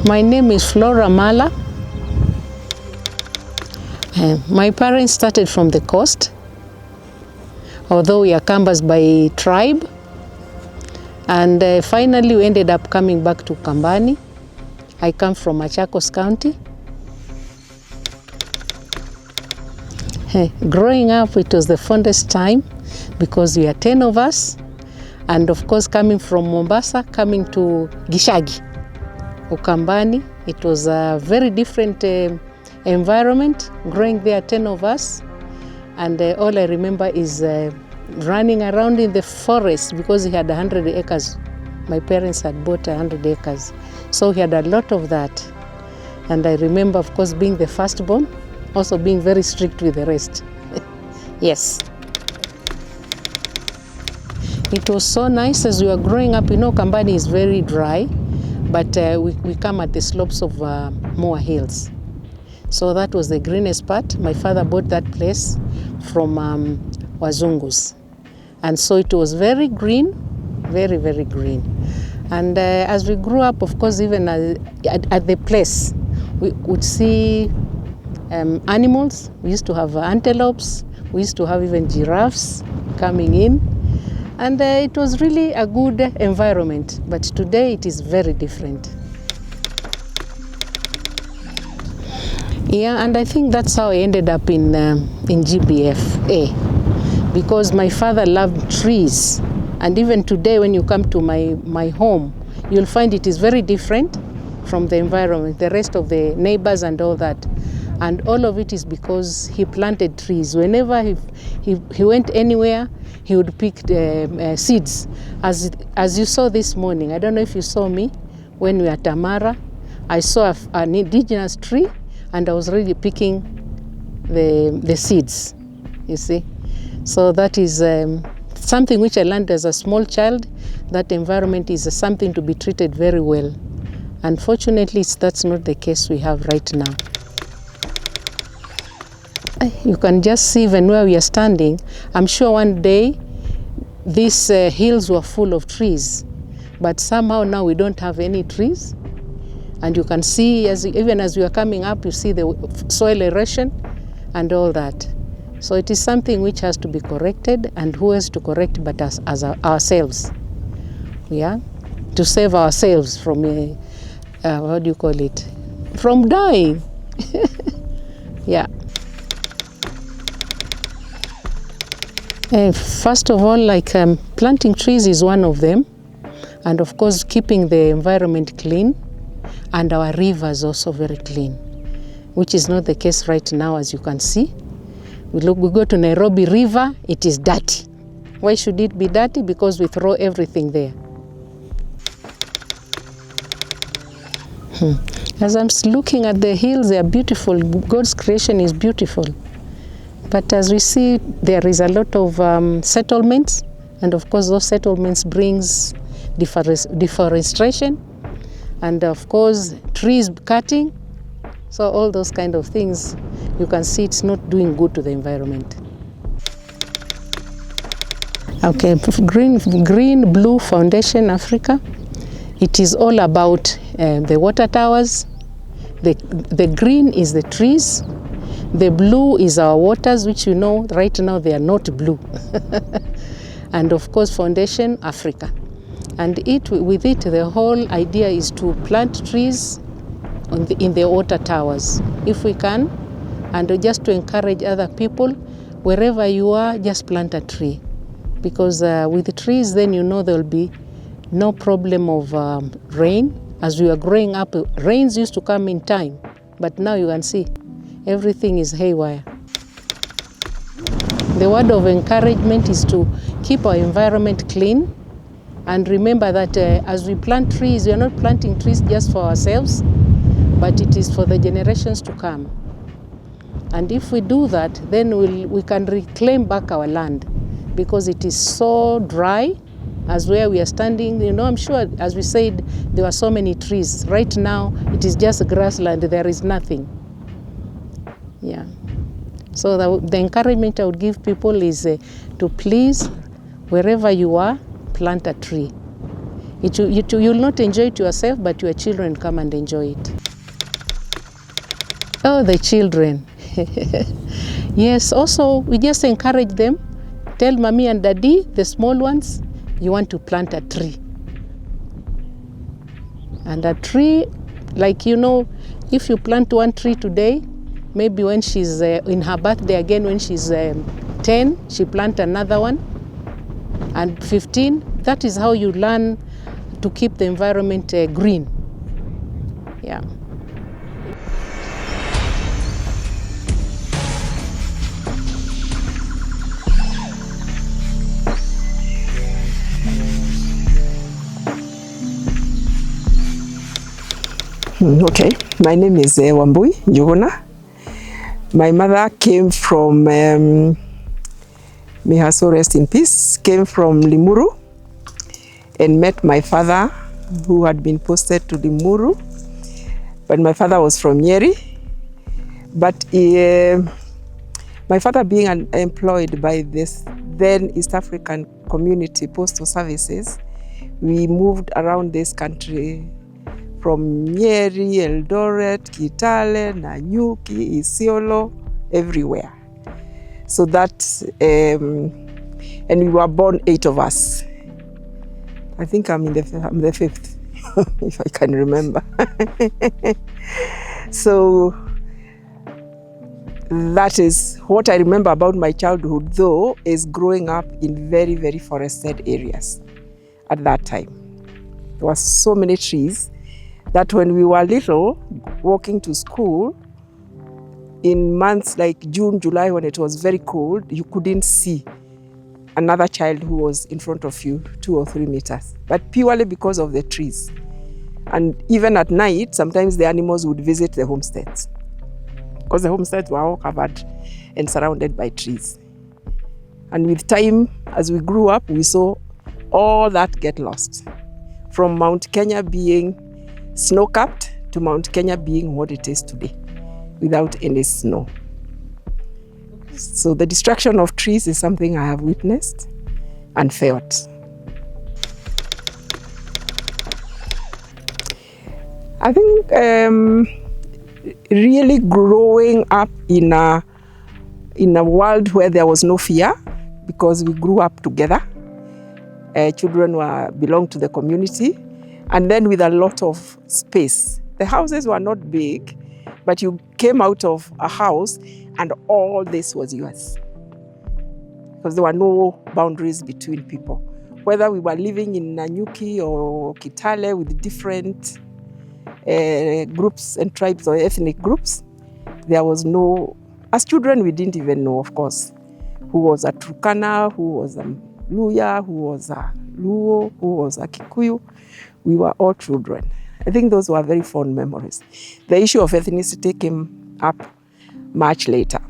My name is Flora Mala. My parents started from the coast, although we are Kambas by tribe. And finally we ended up coming back to Kambani. I come from Machakos County. Growing up, it was the fondest time because we are 10 of us. And of course, coming from Mombasa, coming to Gishagi, Ukambani, it was a very different environment, growing there, 10 of us. And all I remember is running around in the forest because we had 100 acres. My parents had bought 100 acres. So we had a lot of that. And I remember, of course, being the firstborn, also being very strict with the rest. Yes. It was so nice as we were growing up. You know, Kambani is very dry, but we come at the slopes of Moa Hills. So that was the greenest part. My father bought that place from Wazungus. And so it was very green, very, very green. And as we grew up, of course, even at the place, we would see animals. We used to have antelopes. We used to have even giraffes coming in. And it was really a good environment. But today it is very different. Yeah, and I think that's how I ended up in Gbfa, because my father loved trees. And even today, when you come to my home, you'll find it is very different from the environment, the rest of the neighbors and all that. And all of it is because he planted trees. Whenever he went anywhere, he would pick seeds. As you saw this morning, I don't know if you saw me, when we were at Tamara, I saw an indigenous tree, and I was really picking the seeds, you see. So that is something which I learned as a small child. That environment is something to be treated very well. Unfortunately, that's not the case we have right now. You can just see even where we are standing. I'm sure one day these hills were full of trees, but somehow now we don't have any trees. And you can see, even as we are coming up, you see the soil erosion and all that. So it is something which has to be corrected, and who has to correct but us as ourselves? Yeah, to save ourselves from what do you call it? From dying. Yeah. First of all, like planting trees is one of them, and of course keeping the environment clean, and our rivers also very clean, which is not the case right now, as you can see. We go to Nairobi River, it is dirty. Why should it be dirty? Because we throw everything there. As I'm looking at the hills, they are beautiful. God's creation is beautiful. But as we see, there is a lot of settlements, and of course those settlements brings deforestation, and of course trees cutting. So all those kind of things, you can see it's not doing good to the environment. Okay, Green Blue Foundation Africa, it is all about the water towers. The green is the trees. The blue is our waters, which you know right now they are not blue. And of course Foundation Africa. And with it, the whole idea is to plant trees in the water towers, if we can, and just to encourage other people, wherever you are, just plant a tree. Because with the trees, then you know there will be no problem of rain. As we were growing up, rains used to come in time, but now you can see everything is haywire. The word of encouragement is to keep our environment clean, and remember that as we plant trees, we are not planting trees just for ourselves, but it is for the generations to come. And if we do that, then we can reclaim back our land, because it is so dry as where we are standing. You know, I'm sure, as we said, there were so many trees. Right now, it is just grassland, there is nothing. Yeah. So the encouragement I would give people is to please, wherever you are, plant a tree. You'll not enjoy it yourself, but your children come and enjoy it. Oh, the children. Yes, also we just encourage them. Tell mommy and daddy, the small ones, you want to plant a tree. And a tree, like, you know, if you plant one tree today, maybe when she's in her birthday again, when she's 10, she plant another one, and 15. That is how you learn to keep the environment green. Yeah. Okay, my name is Wambui Njuguna. My mother came from, may her soul rest in peace, came from Limuru and met my father, who had been posted to Limuru. But my father was from Nyeri. But my father being employed by this then East African Community Postal Services, we moved around this country from Nyeri, Eldoret, Kitale, Nanyuki, Isiolo, everywhere. So that, and we were born 8 of us. I think I'm the 5th, if I can remember. So that is what I remember about my childhood, though, is growing up in very, very forested areas at that time. There were so many trees that when we were little, walking to school, in months like June, July, when it was very cold, you couldn't see another child who was in front of you 2 or 3 meters, but purely because of the trees. And even at night, sometimes the animals would visit the homesteads, because the homesteads were all covered and surrounded by trees. And with time, as we grew up, we saw all that get lost. From Mount Kenya being snow-capped to Mount Kenya being what it is today, without any snow. So the destruction of trees is something I have witnessed and felt. I think really growing up in a world where there was no fear, because we grew up together. Children belonged to the community, and then with a lot of space. The houses were not big, but you came out of a house and all this was yours, because there were no boundaries between people. Whether we were living in Nanyuki or Kitale with different groups and tribes or ethnic groups, there was no, as children we didn't even know, of course, who was a Turkana, who was a Luya, who was a Luo, who was a Kikuyu. We were all children. I think those were very fond memories. The issue of ethnicity came up much later.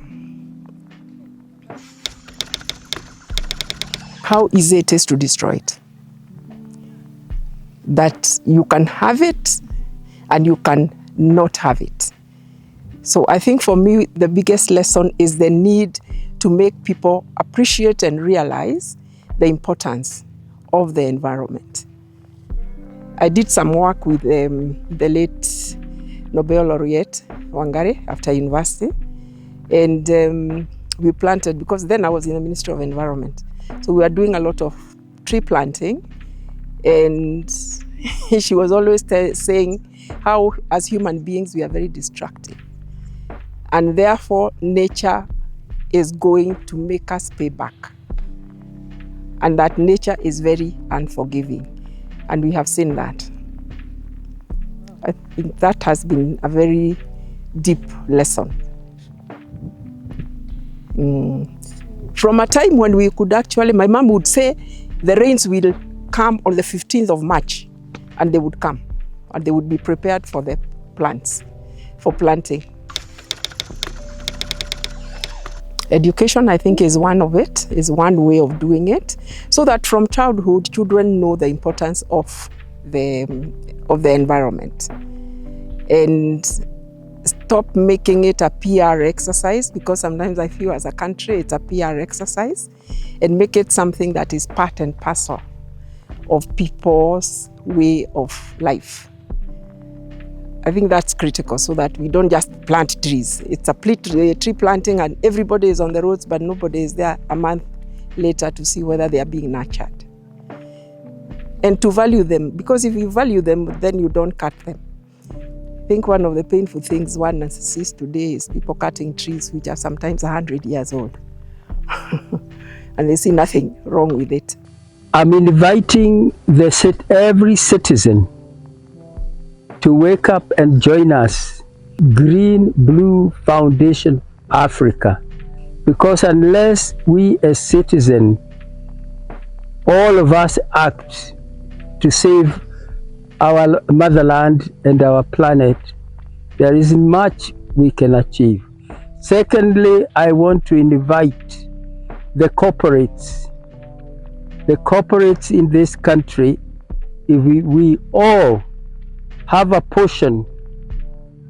How easy it is to destroy it. That you can have it and you can not have it. So I think for me, the biggest lesson is the need to make people appreciate and realize the importance of the environment. I did some work with the late Nobel laureate Wangari after university, and we planted, because then I was in the Ministry of Environment. So we were doing a lot of tree planting, and she was always saying how as human beings we are very destructive, and therefore nature is going to make us pay back, and that nature is very unforgiving. And we have seen that. I think that has been a very deep lesson. From a time when we could actually, my mom would say, the rains will come on the 15th of March, and they would come, and they would be prepared for the plants, for planting. Education, I think, is one of it, is one way of doing it, so that from childhood, children know the importance of the environment, and stop making it a PR exercise, because sometimes I feel as a country it's a PR exercise, and make it something that is part and parcel of people's way of life. I think that's critical, so that we don't just plant trees. It's a tree planting and everybody is on the roads, but nobody is there a month later to see whether they are being nurtured. And to value them, because if you value them, then you don't cut them. I think one of the painful things one sees today is people cutting trees which are sometimes 100 years old. And they see nothing wrong with it. I'm inviting every citizen to wake up and join us, Green Blue Foundation Africa. Because unless we as citizens, all of us act to save our motherland and our planet, there isn't much we can achieve. Secondly, I want to invite the corporates in this country. If we all have a portion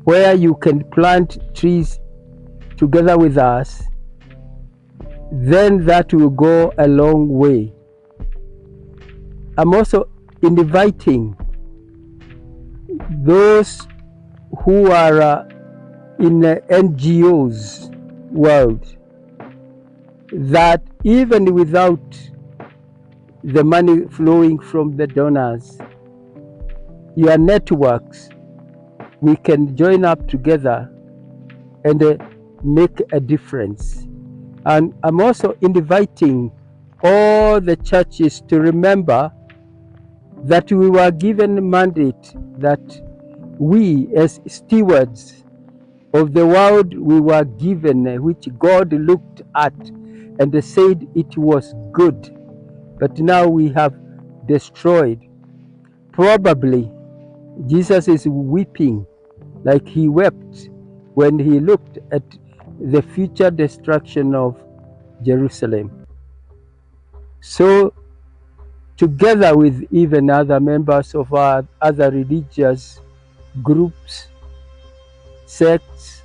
where you can plant trees together with us, then that will go a long way. I'm also inviting those who are in the NGOs world, that even without the money flowing from the donors, your networks, we can join up together and make a difference. And I'm also inviting all the churches to remember that we were given a mandate, that we as stewards of the world we were given, which God looked at and said it was good, but now we have destroyed. Probably Jesus is weeping like he wept when he looked at the future destruction of Jerusalem. So together with even other members of our other religious groups, sects,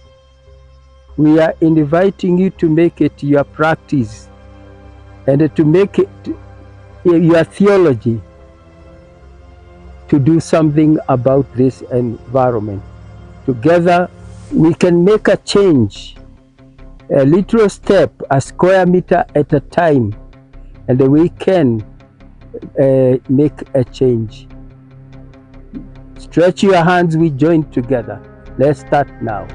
we are inviting you to make it your practice and to make it your theology to do something about this environment. Together we can make a change, a little step, a square meter at a time, and we can make a change. Stretch your hands, we join together. Let's start now.